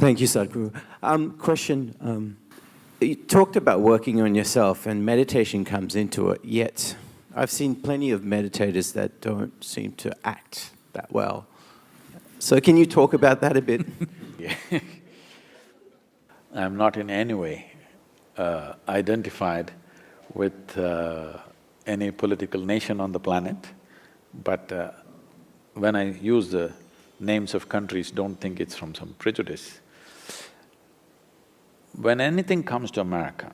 Thank you, Sadhguru. Question, you talked about working on yourself and meditation comes into it, yet I've seen plenty of meditators that don't seem to act that well. So can you talk about that a bit? Yeah. I'm not in any way identified with any political nation on the planet, but when I use the names of countries, don't think it's from some prejudice. When anything comes to America,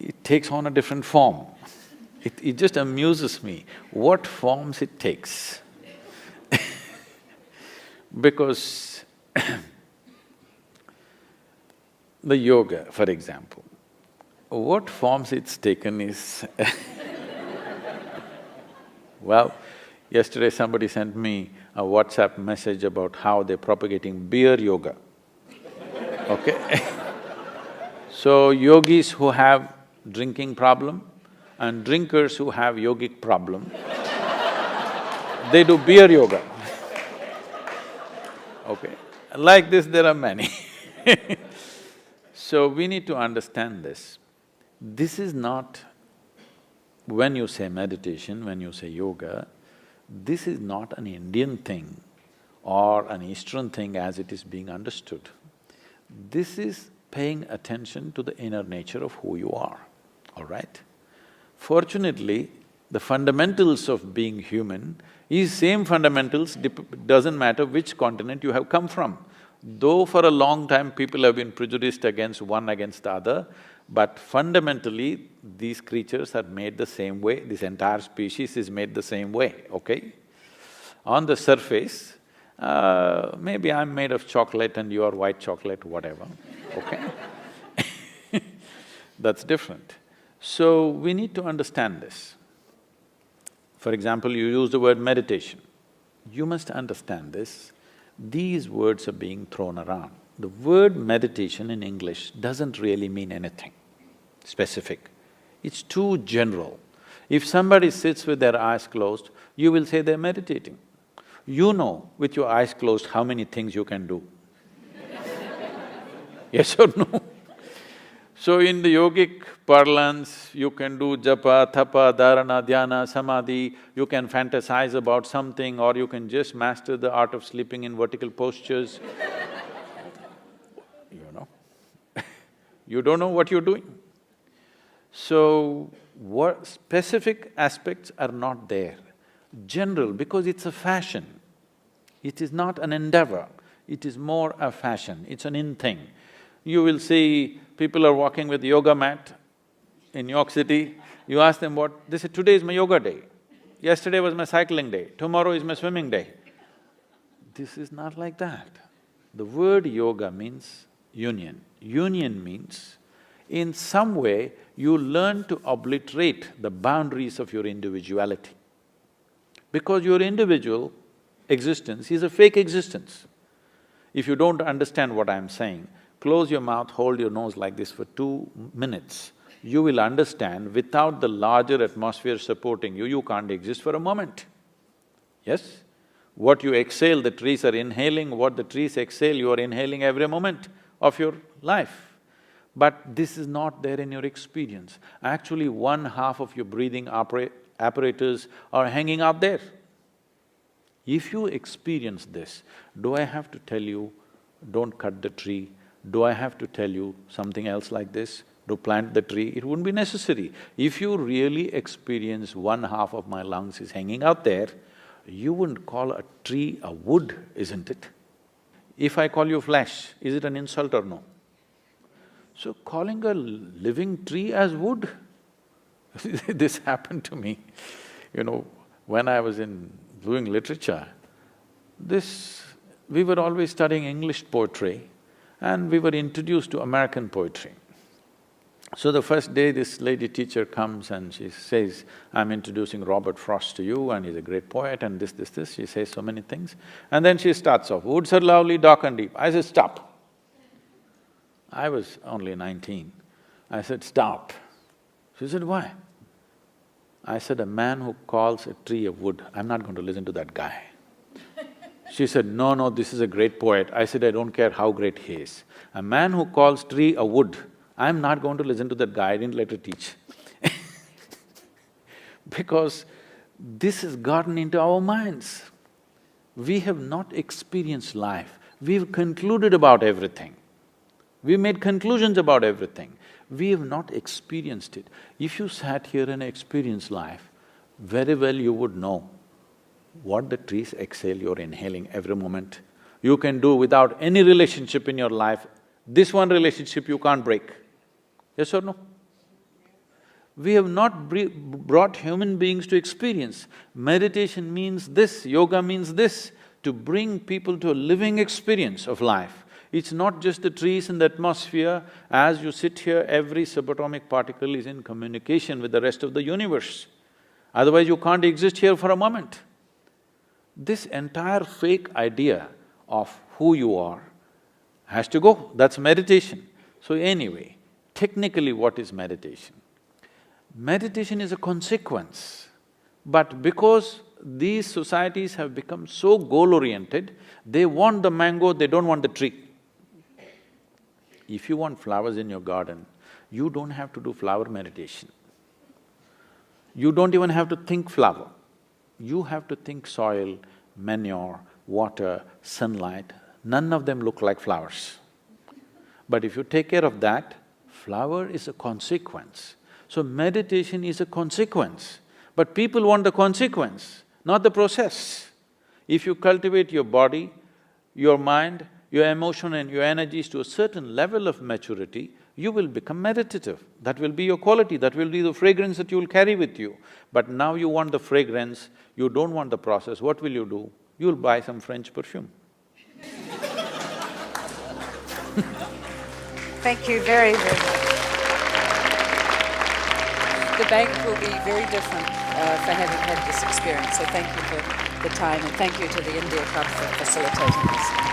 it takes on a different form. It just amuses me what forms it takes. Because the yoga, for example, what forms it's taken is well, yesterday somebody sent me a WhatsApp message about how they're propagating beer yoga, okay? So yogis who have drinking problem and drinkers who have yogic problem, they do beer yoga, okay? Like this there are many. So we need to understand this. This is not… when you say meditation, when you say yoga, this is not an Indian thing or an Eastern thing as it is being understood. This is paying attention to the inner nature of who you are, all right? Fortunately, the fundamentals of being human is same fundamentals, doesn't matter which continent you have come from. Though for a long time people have been prejudiced against one against the other, but fundamentally these creatures are made the same way, this entire species is made the same way, okay? On the surface, maybe I'm made of chocolate and you are white chocolate, whatever, okay? That's different. So we need to understand this. For example, you use the word meditation. You must understand this. These words are being thrown around. The word meditation in English doesn't really mean anything specific. It's too general. If somebody sits with their eyes closed, you will say they're meditating. You know with your eyes closed how many things you can do. Yes or no? So in the yogic parlance, you can do japa, tapa, dharana, dhyana, samadhi, you can fantasize about something or you can just master the art of sleeping in vertical postures. You know, you don't know what you're doing. So, what specific aspects are not there. General, because it's a fashion. It is not an endeavor, it is more a fashion, it's an in thing. You will see people are walking with yoga mat in New York City, you ask them what… they say, today is my yoga day, yesterday was my cycling day, tomorrow is my swimming day. This is not like that. The word yoga means union. Union means in some way you learn to obliterate the boundaries of your individuality. Because your individual existence is a fake existence. If you don't understand what I'm saying, close your mouth, hold your nose like this for 2 minutes, you will understand without the larger atmosphere supporting you, you can't exist for a moment. Yes? What you exhale, the trees are inhaling, what the trees exhale, you are inhaling every moment of your life. But this is not there in your experience. Actually, one half of your breathing apparatus are hanging out there. If you experience this, do I have to tell you, don't cut the tree? Do I have to tell you something else like this? To plant the tree? It wouldn't be necessary. If you really experience one half of my lungs is hanging out there, you wouldn't call a tree a wood, isn't it? If I call you flesh, is it an insult or no? So calling a living tree as wood, this happened to me. You know, when I was doing literature, we were always studying English poetry and we were introduced to American poetry. So the first day this lady teacher comes and she says, I'm introducing Robert Frost to you and he's a great poet and this, she says so many things. And then she starts off, woods are lovely, dark and deep. I said, stop. I was only 19. I said, stop. She said, why? I said, a man who calls a tree a wood, I'm not going to listen to that guy. She said, no, no, this is a great poet. I said, I don't care how great he is. A man who calls tree a wood, I'm not going to listen to that guy, I didn't let her teach. Because this has gotten into our minds. We have not experienced life. We've concluded about everything. We made conclusions about everything. We have not experienced it. If you sat here and experienced life, very well you would know what the trees exhale, you're inhaling every moment. You can do without any relationship in your life. This one relationship you can't break. Yes or no? We have not brought human beings to experience. Meditation means this, yoga means this, to bring people to a living experience of life. It's not just the trees and the atmosphere. As you sit here, every subatomic particle is in communication with the rest of the universe. Otherwise you can't exist here for a moment. This entire fake idea of who you are has to go, that's meditation. So anyway, technically what is meditation? Meditation is a consequence, but because these societies have become so goal-oriented, they want the mango, they don't want the tree. If you want flowers in your garden, you don't have to do flower meditation. You don't even have to think flower. You have to think soil, manure, water, sunlight. None of them look like flowers. But if you take care of that, flower is a consequence. So meditation is a consequence, but people want the consequence, not the process. If you cultivate your body, your mind, your emotion and your energies to a certain level of maturity, you will become meditative. That will be your quality, that will be the fragrance that you will carry with you. But now you want the fragrance, you don't want the process, what will you do? You'll buy some French perfume. Thank you very, very much. The bank will be very different for having had this experience, so thank you for the time and thank you to the India Club for facilitating this.